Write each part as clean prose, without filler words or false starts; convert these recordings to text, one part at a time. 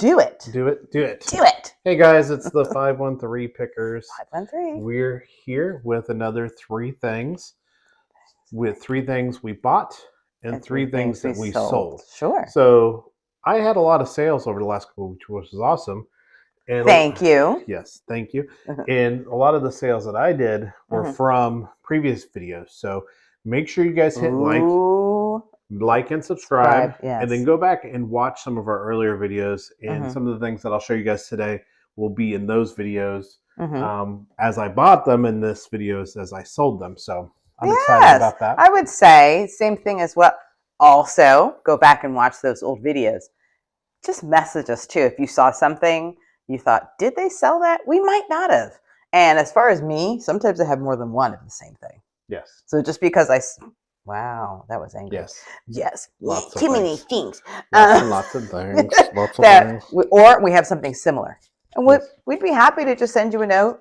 Do it. Do it. Do it. Do it. Hey guys, it's the 513 Pickers. 513. We're here with another 3 things. With 3 things we bought and 3 things that we sold. Sure. So I had a lot of sales over the last couple of weeks, which was awesome. And thank you. Yes, thank you. And a lot of the sales that I did were from previous videos. So make sure you guys hit like and subscribe, yes. and then go back and watch some of our earlier videos. And some of the things that I'll show you guys today will be in those videos as I bought them, and this videos as I sold them. So I'm excited about that. I would say same thing as well. Also, go back and watch those old videos. Just message us too if you saw something you thought, did they sell that? We might not have. And as far as me, sometimes I have more than one of the same thing. Yes. So just because wow, that was angry. Yes. Lots too of many things. Lots of things. Lots of things. Or we have something similar. And we'd be happy to just send you a note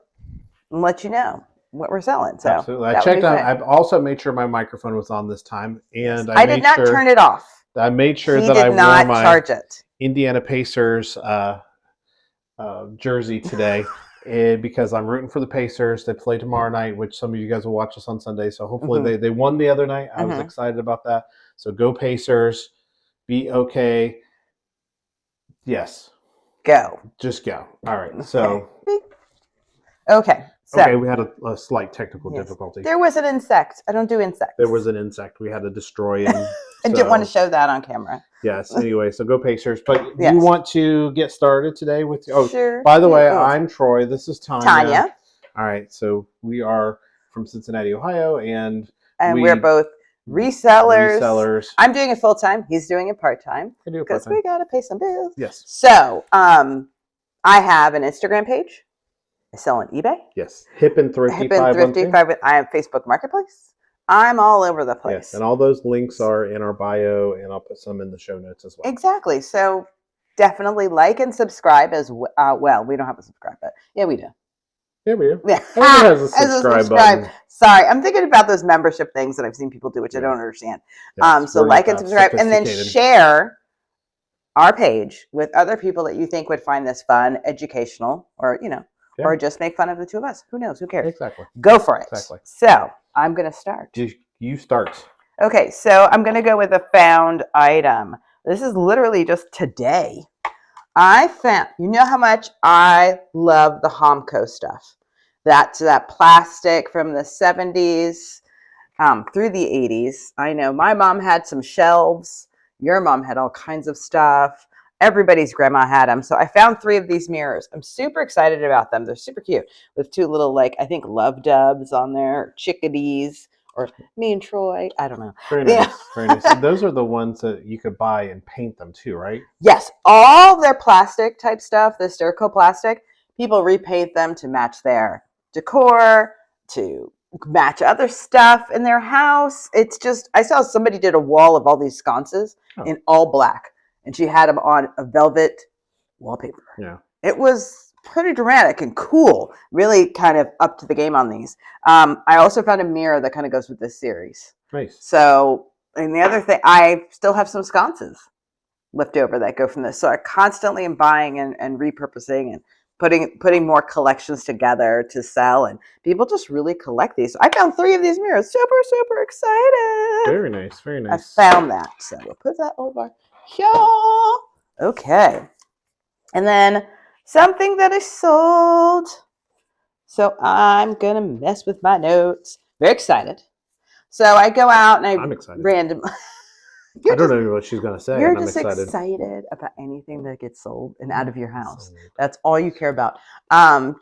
and let you know what we're selling. So absolutely. I checked on. I've also made sure my microphone was on this time, and I did not turn it off. I made sure that I wore my charge it. Indiana Pacers jersey today. Because I'm rooting for the Pacers. They play tomorrow night, which some of you guys will watch us on Sunday. So hopefully they won the other night. I was excited about that. So go Pacers. Be okay. Yes. Go. Just go. All right. So. Okay. So, okay, we had a slight technical difficulty. There was an insect. I don't do insects. There was an insect we had to destroy. And I didn't want to show that on camera. Yes. Anyway, so go Pacers. But you want to get started today with? Sure. By the way, I'm Troy. This is Tanya. All right. So we are from Cincinnati, Ohio, and we're both resellers. I'm doing it full time. He's doing it part time because we gotta pay some bills. Yes. So, I have an Instagram page. I sell on eBay. Yes. Hip and Thrifty. I have Facebook Marketplace. I'm all over the place. Yes, and all those links are in our bio, and I'll put some in the show notes as well. Exactly. So definitely like and subscribe as well. Well, we don't have a subscribe, but yeah, we do. Yeah, we do. Yeah. Everyone has a subscribe button. Sorry, I'm thinking about those membership things that I've seen people do, which I don't understand. Yes, so like and subscribe, and then share our page with other people that you think would find this fun, educational, or or just make fun of the two of us. Who knows? Who cares? Exactly. Go for it. Exactly. So I'm going to start. You start. Okay, so I'm going to go with a found item. This is literally just today. I found, you know how much I love the Homco stuff. That's that plastic from the 70s through the 80s. I know my mom had some shelves. Your mom had all kinds of stuff. Everybody's grandma had them. So I found 3 of these mirrors. I'm super excited about them. They're super cute with 2 little, I think love doves on there, chickadees, or me and Troy. I don't know. Very nice. Very nice. And those are the ones that you could buy and paint them too, right? Yes. All their plastic type stuff, the Sturco plastic, people repaint them to match their decor, to match other stuff in their house. It's just, I saw somebody did a wall of all these sconces in all black. And she had them on a velvet wallpaper. Yeah. It was pretty dramatic and cool. Really kind of up to the game on these. I also found a mirror that kind of goes with this series. Nice. So, and the other thing, I still have some sconces left over that go from this. So I constantly am buying and repurposing and putting more collections together to sell. And people just really collect these. So I found 3 of these mirrors. Super, super excited. Very nice. Very nice. I found that. So we'll put that over. Okay. And then something that I sold. So I'm going to mess with my notes. Very excited. So I go out and I'm excited. I don't know what she's going to say. You're just excited about anything that gets sold and out of your house. That's all you care about.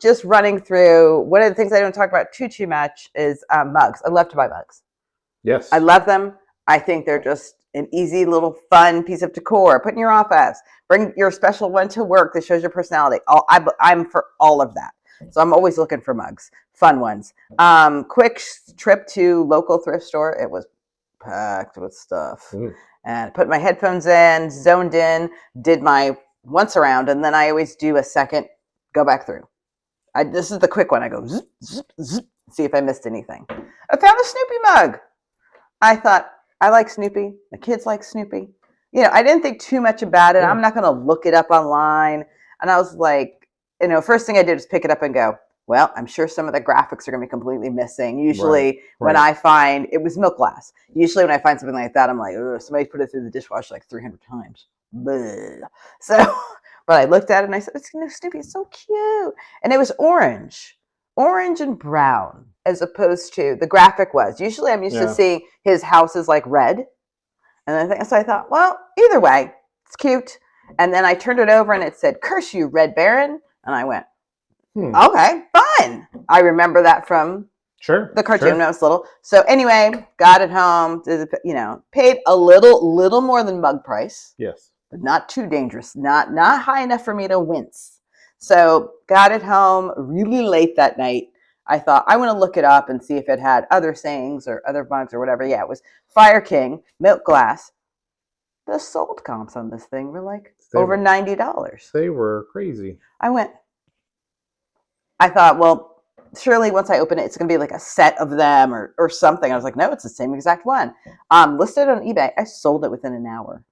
Just running through, one of the things I don't talk about too much is mugs. I love to buy mugs. Yes. I love them. I think they're just an easy little fun piece of decor. Put in your office. Bring your special one to work that shows your personality. I'm for all of that. So I'm always looking for mugs. Fun ones. Quick trip to local thrift store. It was packed with stuff. And put my headphones in, zoned in, did my once around, and then I always do a second, go back through. This is the quick one. I go zip, zip, zip, see if I missed anything. I found a Snoopy mug. I thought, I like Snoopy. The kids like Snoopy. I didn't think too much about it. Yeah. I'm not going to look it up online. And I was like, first thing I did was pick it up and go, well, I'm sure some of the graphics are going to be completely missing. Usually when I find, it was milk glass. Usually when I find something like that, I'm like, somebody put it through the dishwasher like 300 times. Bleh. So, but I looked at it and I said, it's Snoopy, it's so cute. And it was orange and brown, as opposed to the graphic was. Usually I'm used to seeing his house is like red. And so I thought, well, either way, it's cute. And then I turned it over and it said, curse you, Red Baron. And I went, okay, fine. I remember that from the cartoon when I was little. So anyway, got it home, paid a little more than mug price. Yes. But not too dangerous, not high enough for me to wince. So got it home really late that night. I thought, I want to look it up and see if it had other sayings or other mugs or whatever. Yeah, it was Fire King, milk glass. The sold comps on this thing were like over $90. They were crazy. I thought, well, surely once I open it, it's going to be like a set of them or something. I was like, no, it's the same exact one. Listed on eBay. I sold it within an hour.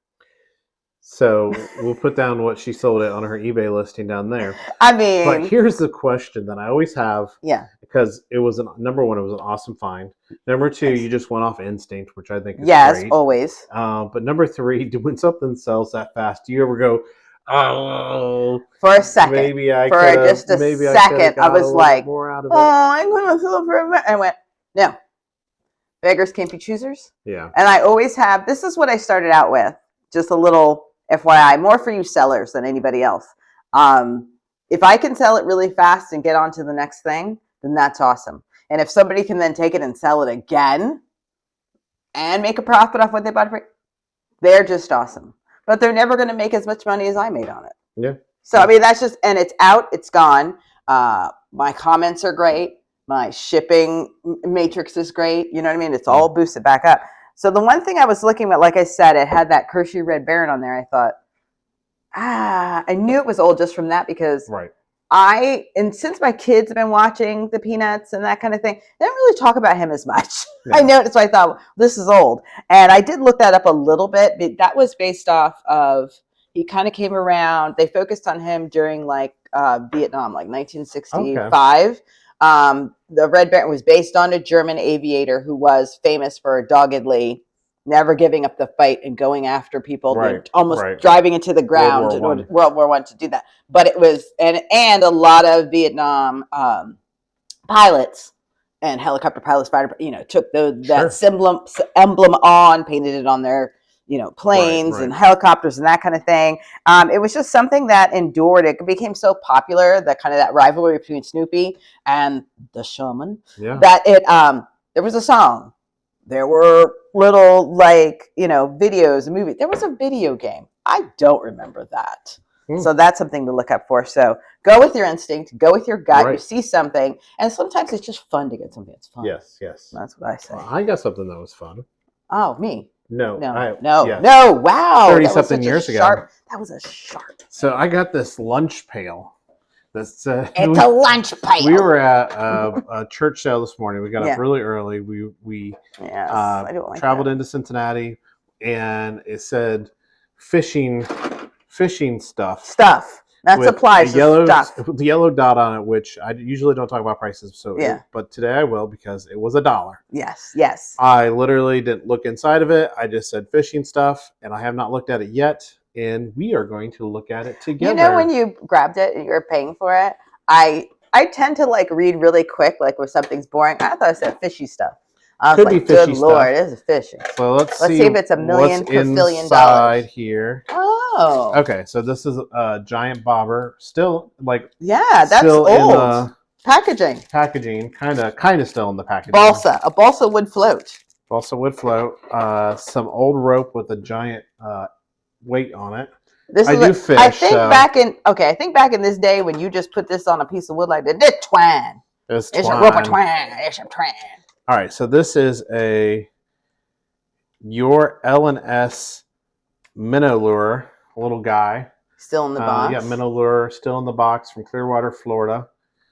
So we'll put down what she sold it on her eBay listing down there. I mean, but here's the question that I always have. Yeah. Because it was number one, it was an awesome find. Number two, you just went off instinct, which I think is great. Yes, always. But number three, when something sells that fast, do you ever go, oh, for a second, maybe I was like, I'm going to sell it for a minute. I went, no, beggars can't be choosers. Yeah. And I always have, this is what I started out with, just a little FYI, more for you sellers than anybody else. If I can sell it really fast and get on to the next thing, then that's awesome. And if somebody can then take it and sell it again and make a profit off what they bought it for, they're just awesome. But they're never going to make as much money as I made on it. Yeah. So, I mean, that's just, and it's out, it's gone. My comments are great. My shipping matrix is great. You know what I mean? It's all boosted back up. So the one thing I was looking at, like I said, it had that Curse You Red Baron on there. I thought, I knew it was old just from that because and since my kids have been watching the Peanuts and that kind of thing, they don't really talk about him as much. Yeah. I noticed, so I thought, this is old. And I did look that up a little bit, but that was based off of, he kind of came around, they focused on him during like Vietnam, like 1965. Okay. The Red Baron was based on a German aviator who was famous for doggedly never giving up the fight and going after people, almost driving into the ground in World War I to do that. But it was, and a lot of Vietnam pilots and helicopter pilots, took that emblem on, painted it on their planes and helicopters and that kind of thing. It was just something that endured. It became so popular, that rivalry between Snoopy and the shaman, that it there was a song. There were little videos and movies. There was a video game. I don't remember that. So that's something to look up for. So go with your instinct, go with your gut. You see something, and sometimes it's just fun to get something that's fun. Yes. That's what I say. Well, I got something that was fun. Oh, me. No. Wow. 30-something years ago. That was a sharp. So I got this lunch pail. It's a lunch pail. We were at a church sale this morning. We got up really early. We traveled into Cincinnati, and it said fishing stuff. That supplies stuff. The yellow dot on it, which I usually don't talk about prices. So but today I will because it was $1. Yes. I literally didn't look inside of it. I just said fishing stuff, and I have not looked at it yet. And we are going to look at it together. When you grabbed it and you were paying for it, I tend to read really quick, when something's boring. I thought it said fishy stuff. I was like, good Lord, it is fishing. So let's see if it's $1 million per $1 billion here. Oh. Okay, so this is a giant bobber. Still, that's still old. In the packaging, kind of still in the packaging. A balsa would float. Some old rope with a giant weight on it. I think back in this day when you just put this on a piece of wood like that, it's twine. It's a rope of twine. It's a twine. All right, so this is your L&S minnow lure, little guy. Still in the box. Minnow lure, still in the box from Clearwater, Florida.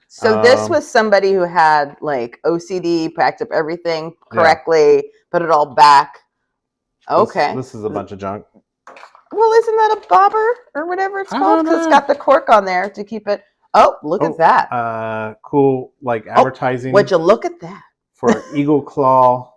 So this was somebody who had OCD, packed up everything correctly, put it all back. Okay. This is a bunch of junk. Well, isn't that a bobber or whatever it's I called? don't Because it's know. got the cork on there to keep it. Oh, look at that. Cool, like advertising. Would you look at that? For eagle claw,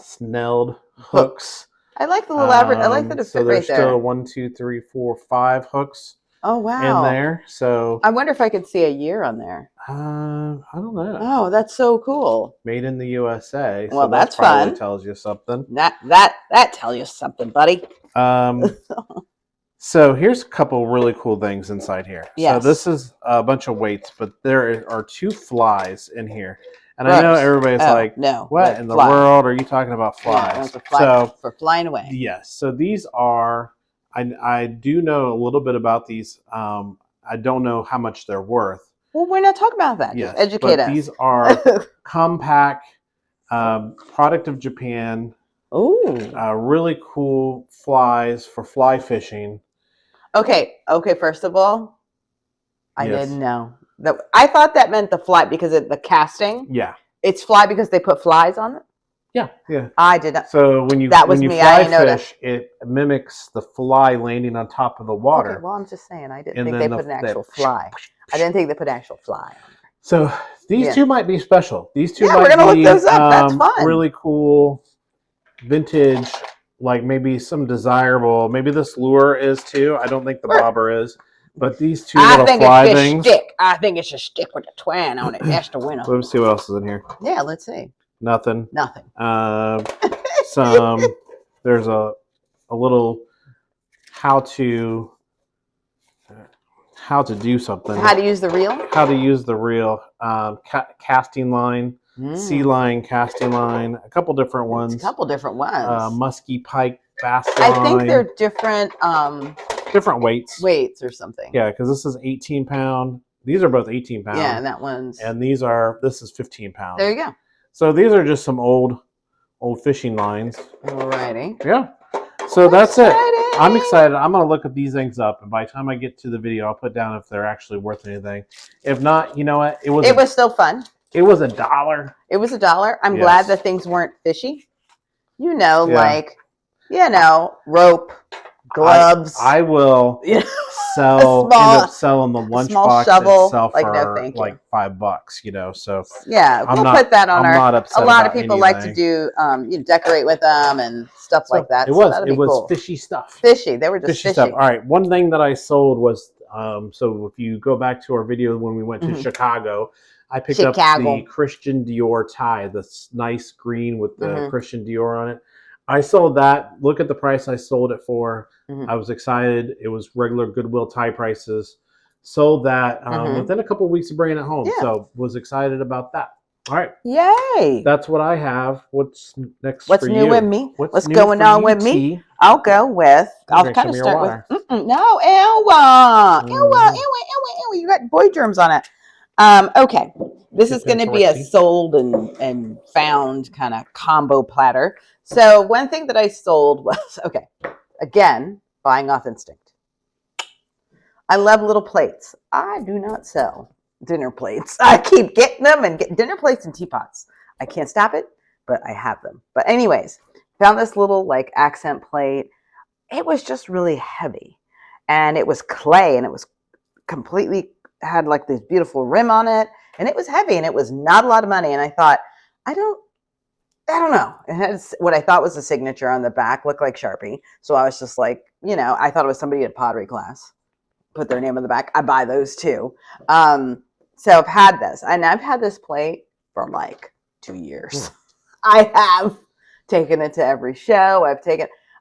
snelled hooks. I like the little I like that it So fit there's right there. still 1, 2, 3, 4, 5 hooks. Oh wow! In there. So I wonder if I could see a year on there. I don't know. Oh, that's so cool. Made in the USA. Well, So that's probably fun. tells you something. That tells you something, buddy. So here's a couple really cool things inside here. Yes. So this is a bunch of weights, but there are 2 flies in here. And Gross. I know everybody's like, no, what in the world are you talking about flies? Yeah, for flying away. Yes. So these are, I do know a little bit about these. I don't know how much they're worth. Well, we're not talking about that. Yes, just educate us. These are compact, product of Japan. Ooh. Really cool flies for fly fishing. Okay. First of all, I didn't know. I thought that meant the fly because of the casting. Yeah. It's fly because they put flies on it? Yeah. I did not. So when you fly fish, it mimics the fly landing on top of the water. Okay, well, I'm just saying, I didn't think they put an actual fly. I didn't think they put an actual fly on there. So these 2 might be special. These 2 might we're gonna look those up. That's fun. Really cool, vintage, like maybe some desirable. Maybe this lure is too. I don't think the bobber is. But these 2 little fly things. I think it should stick with the twine on it. That's the winner. Let's see what else is in here. Yeah, let's see. Nothing. There's a little how to do something. How to use the reel? How to use the reel. Casting line, sea line, casting line. A couple different ones. Musky pike, bass line. I think they're different. Different weights. Weights or something. Yeah, because this is 18 pound. These are both 18 pound. Yeah, and that one's. And this is 15 pounds. There you go. So these are just some old fishing lines. Alrighty. Yeah. So that's it. I'm excited. I'm going to look at these things up, and by the time I get to the video, I'll put down if they're actually worth anything. If not, you know what? It was still fun. It was $1. It was $1. I'm glad that things weren't fishy. Rope, gloves. I will end up selling the lunchbox itself for like $5, So we'll put that on our. Not upset a lot of people like to do, decorate with them and stuff like that. It was fishy stuff. Fishy. They were just fishy stuff. All right. One thing that I sold was so if you go back to our video when we went to Chicago, I picked up the Christian Dior tie, this nice green with the Christian Dior on it. I sold that. Look at the price I sold it for. I was excited. It was regular Goodwill tie prices. Sold that within a couple of weeks of bringing it home. So was excited about that. All right. Yay. That's what I have. What's next for you? What's new with me? What's going on with me? I'll go with. I'll kind of start with. No, ew. You got boy germs on it. Okay. This is going to be a sold and found kind of combo platter. So one thing that I sold was, again, buying off instinct. I love little plates. I do not sell dinner plates. I keep getting them and get dinner plates and teapots. I can't stop it, but I have them. But anyways, found this little like accent plate. It was just really heavy. And it was clay and it was completely had like this beautiful rim on it. And it was heavy and it was not a lot of money. And I thought, I don't know. It has what I thought was a signature on the back, looked like Sharpie. So I was just like, I thought it was somebody at pottery class. Put their name on the back. I buy those too. So I've had this. And I've had this plate for like 2 years. I have taken it to every show.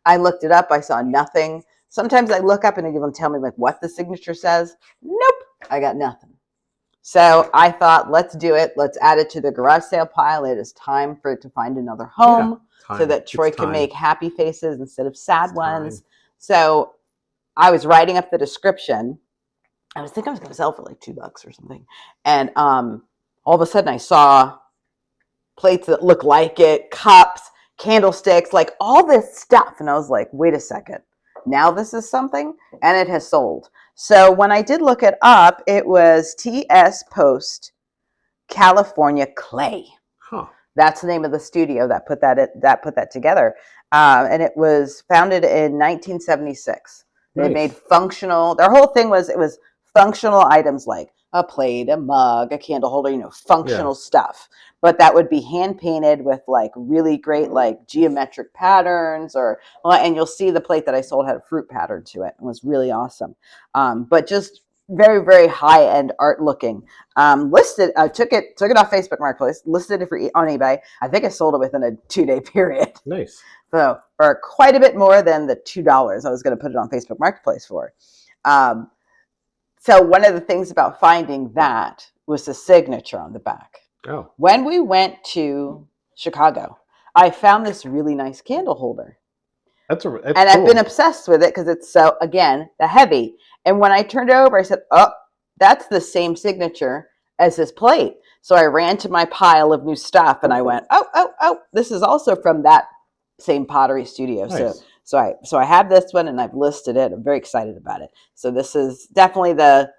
I looked it up. I saw nothing. Sometimes I look up and they even tell me like what the signature says. Nope. I got nothing. So I thought, let's do it. Let's add it to the garage sale pile. It is time for it to find another home so that Troy can make happy faces instead of sad ones. So I was writing up the description. I was thinking I was going to sell for like $2 or something. And all of a sudden I saw plates that look like it, cups, candlesticks, like all this stuff. And I was like, wait a second. Now this is something? And it has sold. So when I did look it up, it was TS Post California clay. That's the name of the studio that put that together. And it was founded in 1976. They Nice. made functional. Their whole thing was it was functional items like a plate, a mug, a candle holder. Functional stuff. But that would be hand painted with like really great like geometric patterns, and you'll see the plate that I sold had a fruit pattern to it. It was really awesome. But just very, very high end art looking. Listed, took it off Facebook Marketplace, listed it on eBay. I think I sold it within a 2-day period. Nice. So for quite a bit more than the $2 I was going to put it on Facebook Marketplace for. So one of the things about finding that was the signature on the back. Oh. When we went to Chicago, I found this really nice candle holder. It's and cool. I've been obsessed with it because it's so, again, the heavy. And when I turned it over, I said, oh, that's the same signature as this plate. So I ran to my pile of new stuff and I went, oh, this is also from that same pottery studio. Nice. So I have this one and I've listed it. I'm very excited about it. So this is definitely the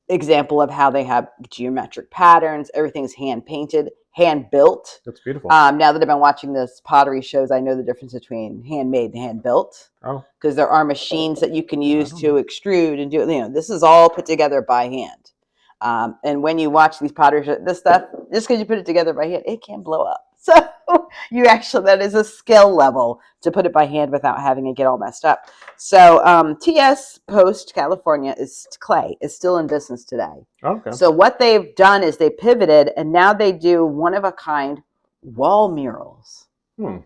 example of how they have geometric patterns. Everything's hand painted, hand built. That's beautiful. Now that I've been watching this pottery shows, I know the difference between handmade and hand built. Oh, because there are machines that you can use to extrude and do. This is all put together by hand. And when you watch these pottery shows, this stuff, just because you put it together by hand, it can blow up. So that is a skill level to put it by hand without having it get all messed up. So TS Post California Clay is still in business today. Okay. So what they've done is they pivoted and now they do one of a kind wall murals. I'm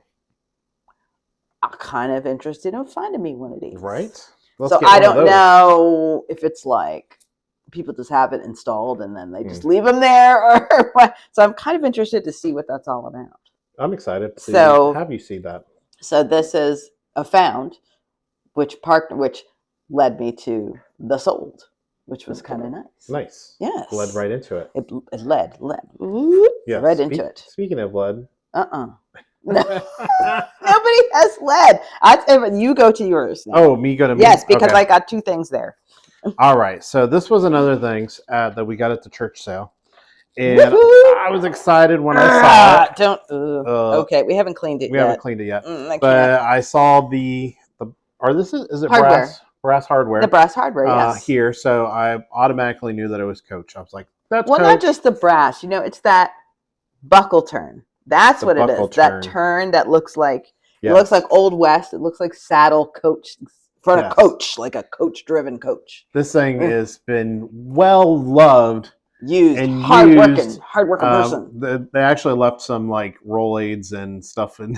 kind of interested in finding me one of these. Right. So I don't know if it's like people just have it installed and then they just leave them there or what. So I'm kind of interested to see what that's all about. I'm excited to have you see that. So this is a found, which led me to the sold, which was kind of nice. Nice. Yes. Led right into it. It led. Yes. Right into it. Speaking of lead. No. Nobody has lead. You go to yours now. Oh, me go to me? Yes, because I got 2 things there. All right. So this was another thing that we got at the church sale. And I was excited when I saw it. Okay, we haven't cleaned it yet. We haven't cleaned it yet. But I saw is it hardware. brass hardware? The brass hardware, yes. Here. So I automatically knew that it was Coach. I was like, that's Well, Coach. not just the brass. It's that buckle turn. That's what it is. That turn that looks like, it looks like Old West. It looks like saddle coach, front of coach, like a coach-driven coach. This thing has been well loved. Used, hard-working person. They actually left some like roll aids and stuff in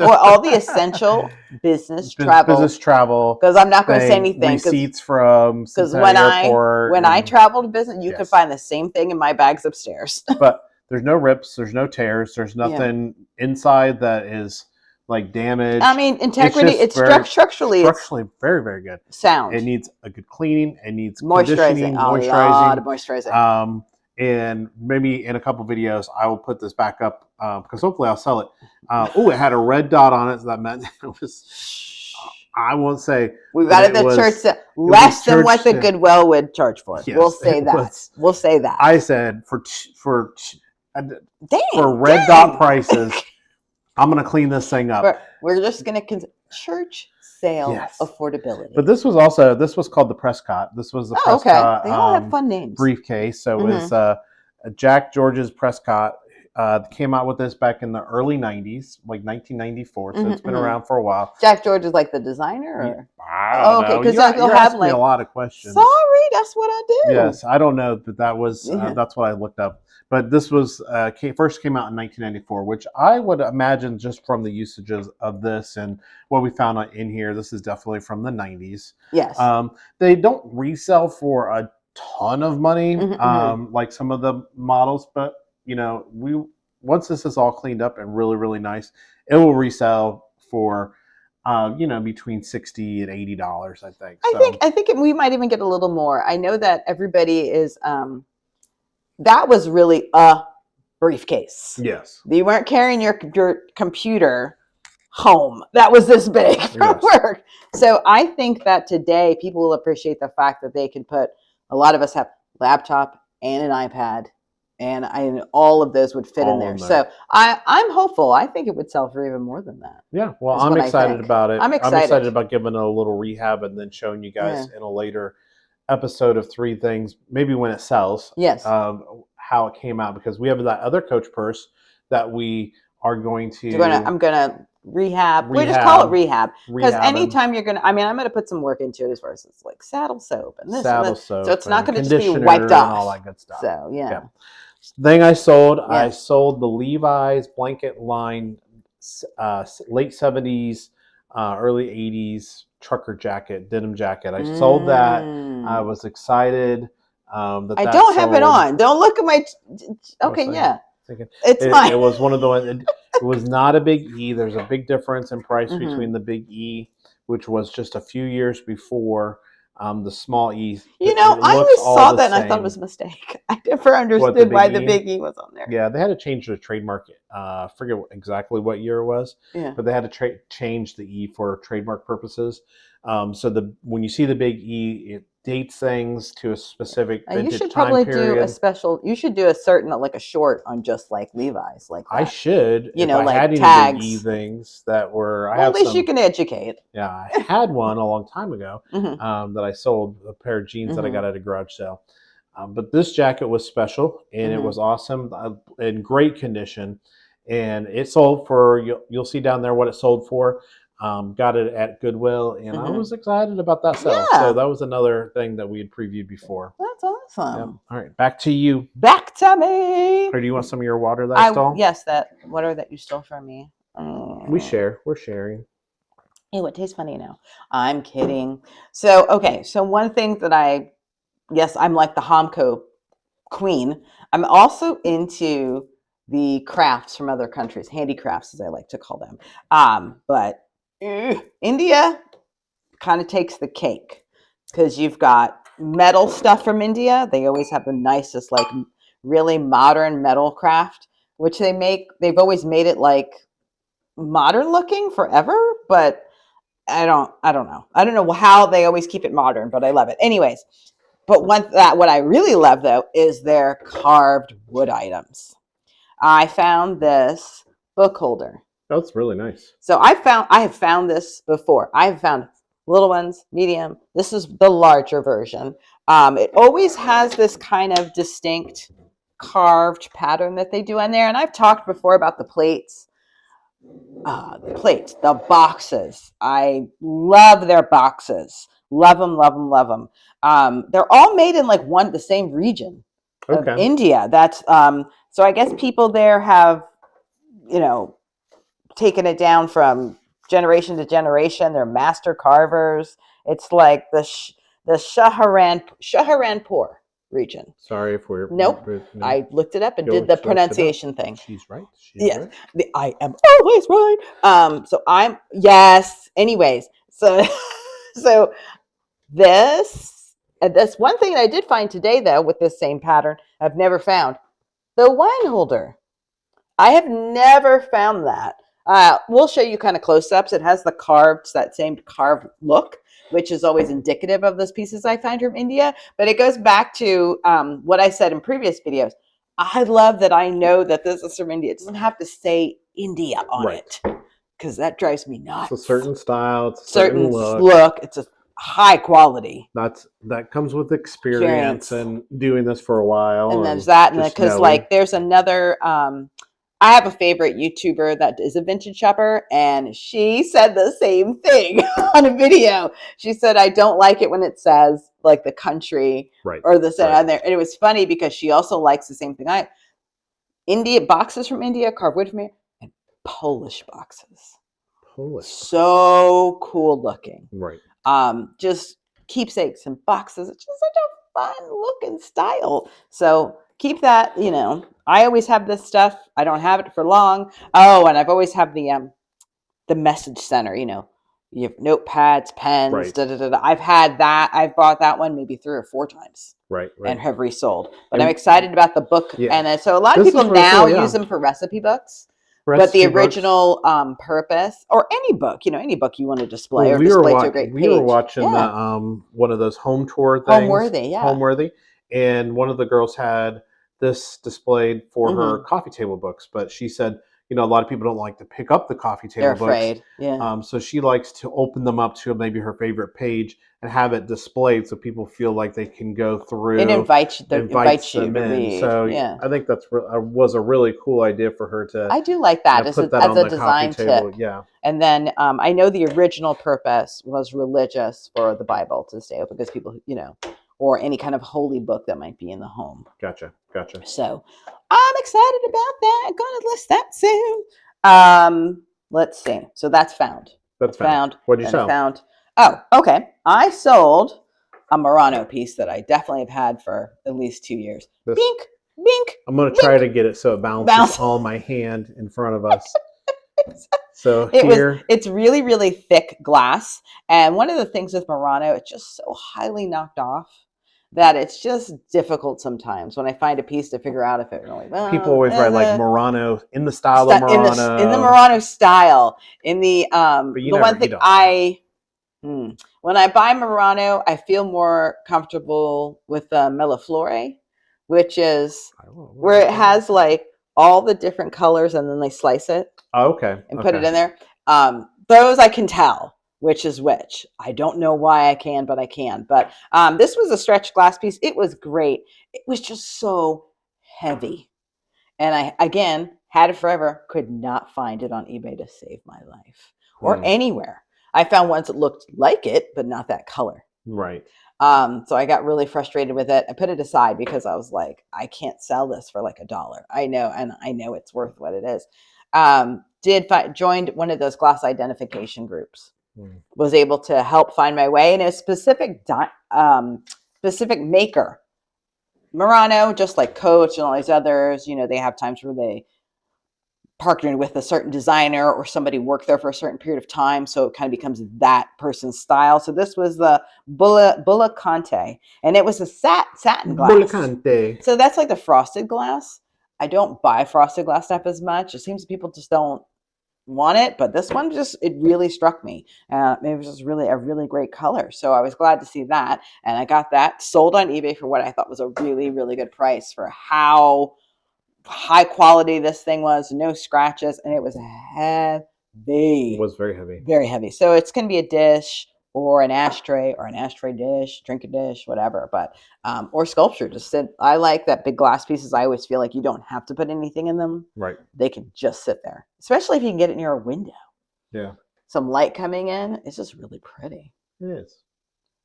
all the essential business travel. Because I'm not going to say anything. Receipts from when I travel to business, you can find the same thing in my bags upstairs. But there's no rips, there's no tears, there's nothing inside that is like damaged. I mean, integrity. It's structurally very, very good. Sound. It needs a good cleaning. It needs moisturizing. A lot of moisturizing. And maybe in a couple videos, I will put this back up because hopefully I'll sell it. It had a red dot on it. So that meant it was. I won't say we got it at the church less than what the Goodwill would charge for. Yes, we'll say that. We'll say that. I said for red dot prices. I'm going to clean this thing up. We're just going to church sale affordability. But this was called the Prescott. This was the Prescott. They all have fun names. Briefcase. So it was Jack George's Prescott. Came out with this back in the early 90s, like 1994. So it's been around for a while. Jack George is like the designer? I don't know. Because you'll have me a lot of questions. Sorry, that's what I do. Yes, I don't know, but that was that's what I looked up. But this was first came out in 1994, which I would imagine just from the usages of this and what we found in here, this is definitely from the 90s. Yes. They don't resell for a ton of money like some of the models, but once this is all cleaned up and really, really nice, it will resell for between $60 and $80, I think. I think we might even get a little more. I know that everybody is. That was really a briefcase. Yes. You weren't carrying your computer home. That was this big from work. So I think that today people will appreciate the fact that they can put. A lot of us have laptop and an iPad And all of those would fit in All there. in there. So I'm hopeful. I think it would sell for even more than that. Yeah, well, is I'm what I excited think. about it. I'm I'm excited excited. about giving it a little rehab and then showing you guys Yeah. in a later episode of Three Things, maybe when it sells, Yes. how it came out, because we have that other Coach purse that we are going to. I'm gonna rehab. We just call it rehab because anytime you're gonna, I'm gonna put some work into it as far as it's like saddle soap and this, saddle and soap, so it's not gonna just be conditioner wiped off and all that good stuff. So yeah. Thing I sold, I sold the Levi's blanket line, late 70s, early 80s trucker jacket, denim jacket. I sold that. I was excited. I don't have it on. Don't look at my. Okay, yeah. It's mine. It was one of the ones. It was not a big E. There's a big difference in price between the big E, which was just a few years before, the small E. I always saw that and I thought it was a mistake. I never understood why the big E was on there. Yeah, they had to change the trademark. I forget exactly what year it was, but they had to change the E for trademark purposes. So when you see the big E, it dates things to a specific vintage you should probably time period. Do a special. You should do a certain like a short on just like Levi's, like that. I should. If I like had any tags. big E things that were. At least you can educate. Yeah, I had one a long time ago that I sold, a pair of jeans that I got at a garage sale. But this jacket was special and it was awesome, in great condition, and it sold for. You'll see down there what it sold for. Got it at Goodwill, and I was excited about that sale. Yeah. So that was another thing that we had previewed before. That's awesome. Yep. All right, back to you. Back to me. Or do you want some of your water that I stole? Yes, that water that you stole from me. We share. We're sharing. Ew, it tastes funny now. I'm kidding. So, okay. So one thing that I'm like the Homco queen. I'm also into the crafts from other countries, handicrafts as I like to call them. But India kind of takes the cake because you've got metal stuff from India. They always have the nicest, like really modern metal craft, which they've always made it like modern looking forever, but I don't know. I don't know how they always keep it modern, but I love it. Anyways, but what I really love though is their carved wood items. I found this book holder. That's really nice. So I have found this before. I've found little ones, medium. This is the larger version. It always has this kind of distinct carved pattern that they do on there. And I've talked before about the plates. The boxes. I love their boxes. Love them, love them, love them. They're all made in like the same region of India. That's so I guess people there have, taken it down from generation to generation. They're master carvers. It's like the Saharanpur region. Sorry if we're... Nope. I looked it up and did the pronunciation thing. She's right. Yes. I am always right. Anyways, so this one thing I did find today though with this same pattern I've never found, the wine holder. I have never found that. We'll show you kind of close-ups. It has that same carved look, which is always indicative of those pieces I find from India. But it goes back to what I said in previous videos. I love that I know that this is from India. It doesn't have to say India on it, because that drives me nuts. It's a certain style. It's a certain look. It's a high quality. That comes with experience and doing this for a while. And there's that, and because there's another. I have a favorite YouTuber that is a vintage shopper, and she said the same thing on a video. She said, I don't like it when it says like the country or the set on there. And it was funny because she also likes the same thing. India boxes from India, carved wood from here, and Polish boxes. So cool looking. Right. Just keepsakes and boxes. It's just such a fun look and style. So keep that, I always have this stuff. I don't have it for long. Oh, and I've always have the message center, you have notepads, pens, I've had that. I've bought that one maybe 3 or 4 times. Right. And have resold. But I'm excited about the book. Yeah. And so a lot of people now use them for recipe books. But the original purpose, or any book, any book you want to display or display to a great page. We were watching one of those home tour things. Homeworthy, yeah. Homeworthy. And one of the girls had this displayed for her coffee table books. But she said, a lot of people don't like to pick up the coffee table They're books. afraid. Yeah. So she likes to open them up to maybe her favorite page and have it displayed so people feel like they can go through. It invites you them to in. read. So yeah. I think was a really cool idea for her to. I do like that as put that as on a the design coffee table. tip. Yeah. And then I know the original purpose was religious for the Bible to stay open because people, or any kind of holy book that might be in the home. Gotcha. So I'm excited about that. I'm going to list that soon. Let's see. So that's found. That's found. What'd you sell? Found. Oh, okay. I sold a Murano piece that I definitely have had for at least 2 years. Bink, bink. I'm going to try to get it so it bounces on my hand in front of us. So it's really, really thick glass. And one of the things with Murano, it's just so highly knocked off that it's just difficult sometimes when I find a piece to figure out if it really. People always write like Murano in the style of Murano. In the Murano style. In the one thing when I buy Murano, I feel more comfortable with Melliflore, which is where it has like all the different colors and then they slice it. Oh, okay. And put it in there. Those I can tell which is which. I don't know why I can, but I can. But this was a stretched glass piece. It was great. It was just so heavy. And I, again, had it forever, could not find it on eBay to save my life or anywhere. I found ones that looked like it, but not that color. Right. So I got really frustrated with it. I put it aside because I was like, I can't sell this for like $1. I know, and I know it's worth what it is. Joined one of those glass identification groups. Was able to help find my way in a specific maker. Murano, just like Coach and all these others, they have times where they partnered with a certain designer or somebody worked there for a certain period of time, so it kind of becomes that person's style. So this was the Bulla Conte, and it was a satin glass. Bulla Conte. So that's like the frosted glass. I don't buy frosted glass stuff as much. It seems people just don't want it, but this one it really struck me. It was just really a really great color. So I was glad to see that. And I got that sold on eBay for what I thought was a really, really good price for how high quality this thing was. No scratches. And it was heavy. It was very heavy. Very heavy. So it's going to be a dish or an ashtray dish, drink a dish, whatever. But, or sculpture. Just sit. I like that big glass pieces. I always feel like you don't have to put anything in them. Right. They can just sit there, especially if you can get it near a window. Yeah. Some light coming in. It's just really pretty. It is.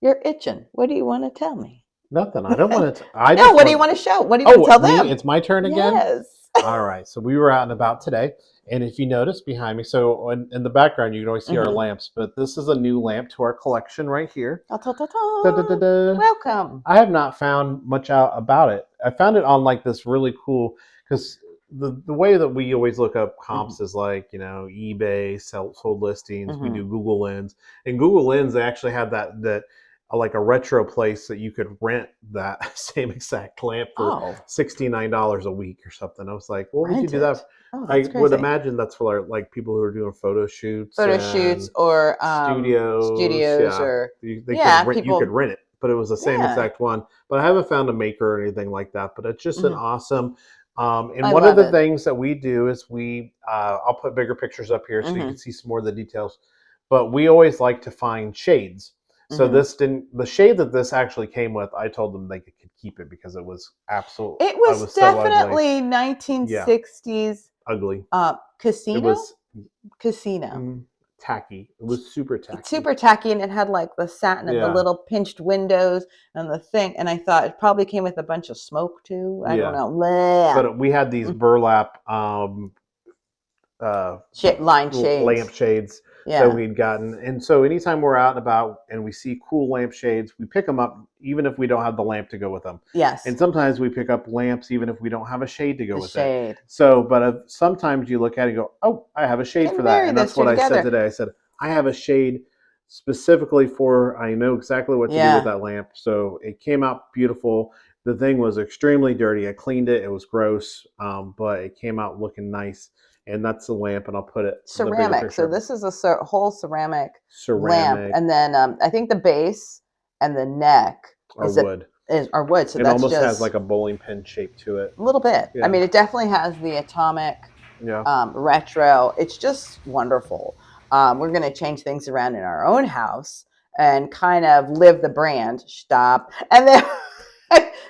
You're itching. What do you want to tell me? Nothing. I don't want to. What do you want to show? What do you want to tell them? It's my turn again? Yes. All right. So we were out and about today. And if you notice behind me, so in the background, you can always see our lamps. But this is a new lamp to our collection right here. Welcome. I have not found much out about it. I found it on like this really cool, because the way that we always look up comps is like, eBay, sold listings. We do Google Lens. And Google Lens, they actually have that like a retro place that you could rent that same exact lamp for $69 a week or something. I was like, what would you do that? I would imagine that's for like people who are doing photo shoots or studios. Yeah. Or you could rent it, but it was the same exact one. But I haven't found a maker or anything like that. But it's just an awesome. And one of the things that we do is I'll put bigger pictures up here so you can see some more of the details. But we always like to find shades. So the shade that this actually came with, I told them they could keep it because it was absolutely. It was definitely so 1960s. Ugly. Casino. It was casino. Tacky. It was super tacky. Super tacky, and it had like the satin and the little pinched windows and the thing. And I thought it probably came with a bunch of smoke too. I don't know. But we had these burlap line shades. Lamp shades that we'd gotten. And so anytime we're out and about and we see cool lamp shades, we pick them up even if we don't have the lamp to go with them. Yes. And sometimes we pick up lamps even if we don't have a shade to go with it. So, but sometimes you look at it and go, oh, I have a shade for that. And that's what I said today. I said, I have a shade specifically I know exactly what to do with that lamp. So it came out beautiful. The thing was extremely dirty. I cleaned it. It was gross, but it came out looking nice. And that's the lamp, and I'll put it ceramic. So this is a whole ceramic lamp, and then I think the base and the neck is wood. are wood. So it that's almost just has like a bowling pin shape to it. a little bit. Yeah. I mean, it definitely has the atomic Yeah. retro. It's just wonderful. We're going to change things around in our own house and kind of live the brand. Stop. And then,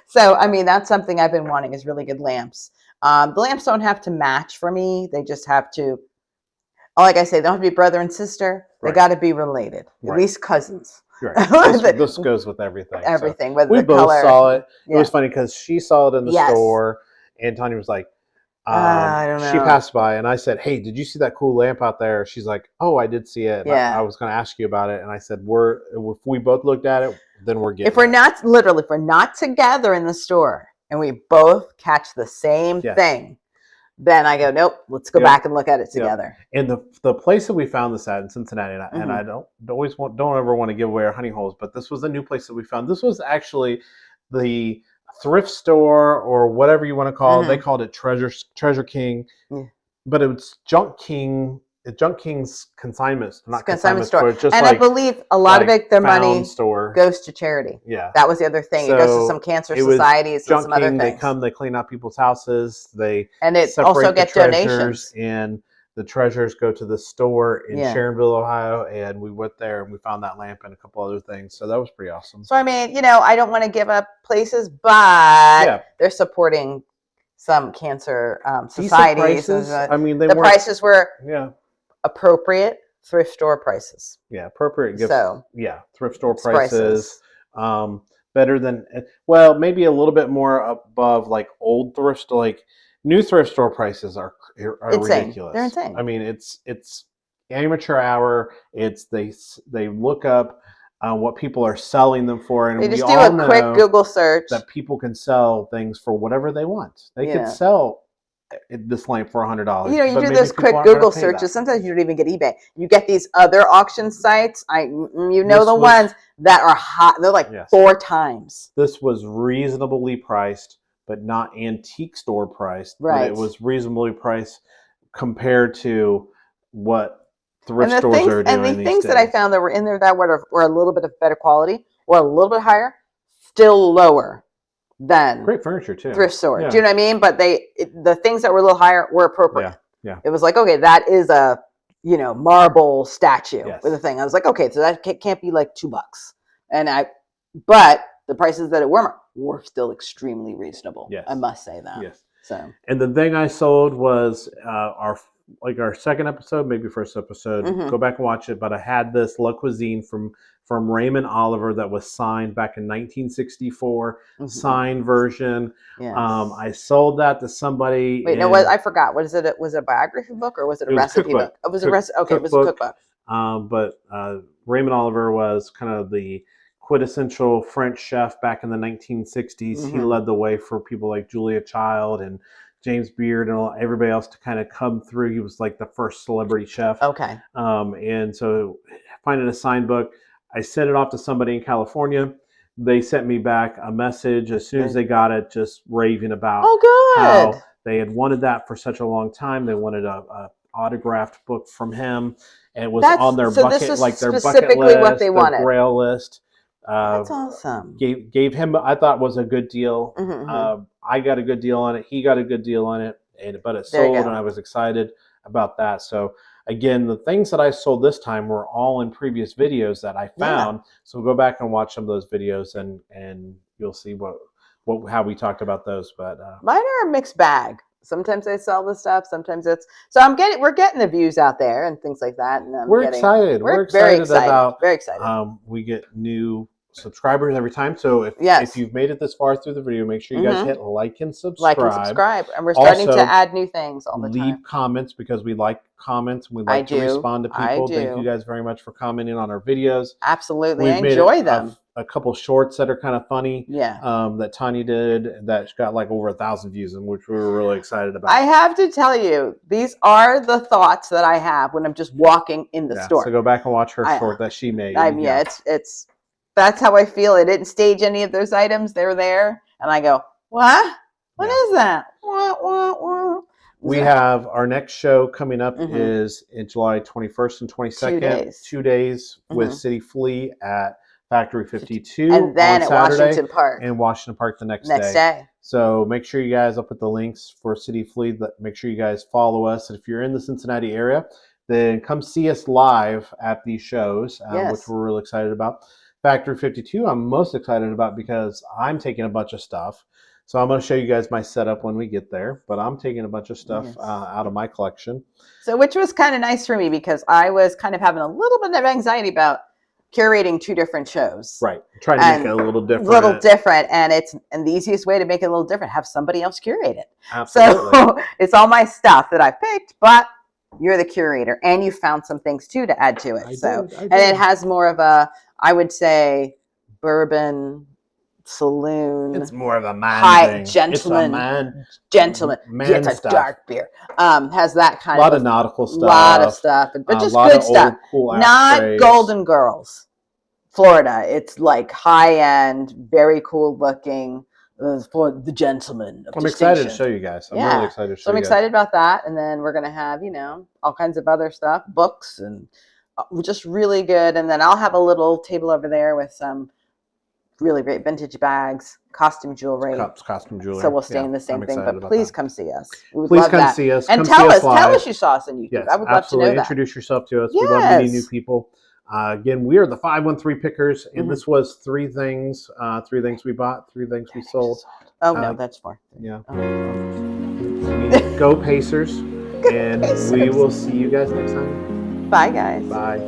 so, I mean, that's something I've been wanting is really good lamps. The lamps don't have to match for me. They just have to, like I say, they don't have to be brother and sister. They Right. got to be related, Right. at least cousins. Right. This goes with everything. Everything. So Whether we the both color, saw it. Yeah. It was funny because she saw it in the Yes. store, and Tanya was like, I don't she know. passed by, and I said, "Hey, did you see that cool lamp out there?" She's like, "Oh, I did see it. And Yeah. I was going to ask you about it." And I said, if we both looked at it, then we're getting If we're it. if we're not together in the store and we both catch the same Yes. thing, then I go, nope, let's go Yep. back and look at it together. And the place that we found this at in Cincinnati, and Mhm. I don't ever want to give away our honey holes, but this was a new place that we found. This was actually the thrift store, or whatever you want to call it. They called it Treasure King, Yeah. but it was Junk King's consignment, not Consignment store. It's just and like, I believe a lot of it, their money store. goes to charity. Yeah, That was the other thing. So it goes to some cancer it was societies and Junk some other King. things. They come, they clean out people's houses, and it separate also the get treasures, donations. and the treasures go to the store in Yeah. Sharonville, Ohio. And we went there and we found that lamp and a couple other things. So that was pretty awesome. So I mean, I don't want to give up places, but they're supporting some cancer societies. Prices. I mean, the prices were appropriate thrift store prices. Yeah, appropriate gifts. So thrift store prices. Better than, well, maybe a little bit more above like old thrift, like new thrift store prices are insane. Ridiculous. They're insane. I mean, it's amateur hour. It's they look up what people are selling them for, and they we just do all a quick know Google search that people can sell things for whatever they want. They could sell this lamp for $100. You do those quick Google searches. Sometimes you don't even get eBay. You get these other auction sites. The ones that are hot. They're like 4 times. This was reasonably priced, but not antique store priced. Right. But it was reasonably priced compared to what thrift stores are doing. And the things that I found that were in there that were a little bit of better quality or a little bit higher, still lower than great furniture too. Thrift store. Do you know what I mean? But the things that were a little higher were appropriate. Yeah. It was like, okay, that is a marble statue with a thing. I was like, okay, so that can't be like $2. But the prices that it were still extremely reasonable. Yes. I must say that. Yes. So. And the thing I sold was our second episode, maybe first episode. Go back and watch it. But I had this La Cuisine from Raymond Oliver that was signed back in 1964, signed version. Yes. I sold that to somebody. Wait, no, I forgot. What is it? Was it a biography book or was it a recipe book? It was a recipe. Okay, it was a cookbook. But Raymond Oliver was kind of the quintessential French chef back in the 1960s. He led the way for people like Julia Child and James Beard and everybody else to kind of come through. He was like the first celebrity chef. Okay. And so finding a signed book, I sent it off to somebody in California. They sent me back a message as soon as they got it, just raving about how they had wanted that for such a long time. They wanted a autographed book from him, and it was on their bucket, like their bucket list, what they wanted. Their Grail list. That's awesome. Gave him, I thought, was a good deal. I got a good deal on it. He got a good deal on it, but it sold, and I was excited about that. So again, the things that I sold this time were all in previous videos that I found. Yeah. So go back and watch some of those videos, and you'll see how we talked about those. But mine are a mixed bag. Sometimes I sell the stuff. Sometimes we're getting the views out there and things like that. And we're excited. We're very excited about. Very excited. We get new subscribers every time. So if you've made it this far through the video, make sure you guys hit like and subscribe. And we're starting also, to add new things all the time. Leave comments because we like comments and we like to respond to people. Thank you guys very much for commenting on our videos. Absolutely. I enjoy them. A couple shorts that are kind of funny. Yeah. That Tanya did that got like over 1,000 views, and which we were really excited about. I have to tell you, these are the thoughts that I have when I'm just walking in the store. So go back and watch her short that she made. It's that's how I feel. I didn't stage any of those items. They're there. And I go, what? What is that? What? We have our next show coming up is in July 21st and 22nd. 2 days. 2 days with City Flea at Factory 52 and then on at Saturday, Washington Park. and Washington Park the next Next day. day. So make sure you guys, I'll put the links for City Flea. Make sure you guys follow us. And if you're in the Cincinnati area, then come see us live at these shows, which we're really excited about. Factory 52, I'm most excited about because I'm taking a bunch of stuff. So I'm going to show you guys my setup when we get there. But I'm taking a bunch of stuff out of my collection. So which was kind of nice for me because I was kind of having a little bit of anxiety about curating 2 different shows. Right. Trying to make it a little different. And the easiest way to make it a little different, have somebody else curate it. Absolutely. So it's all my stuff that I picked, but you're the curator and you found some things too to add to it. I did. And it has more of a, I would say, bourbon saloon. It's more of a man thing. Gentleman. Man it's a stuff. dark beer. Has that kind of a lot of nautical stuff. A lot of stuff, but just good stuff. Cool not Golden Girls, Florida. It's like high end, very cool looking for the gentleman. I'm excited to show you guys. I'm really excited to show you guys. So I'm excited about that, and then we're gonna have all kinds of other stuff, books, and just really good. And then I'll have a little table over there with some really great vintage bags, costume jewelry. Costume jewelry. So we'll stay in the same thing. But please come see us. We would please love come that. see us. And tell us you saw us on YouTube. Yes, I would love to know that. Introduce yourself to us. We love meeting new people. Again, we are the 513 Pickers, and this was 3 things. 3 things we bought, 3 things we sold. Oh no, that's 4. Yeah. Oh. Go Pacers, and we will see you guys next time. Bye, guys. Bye.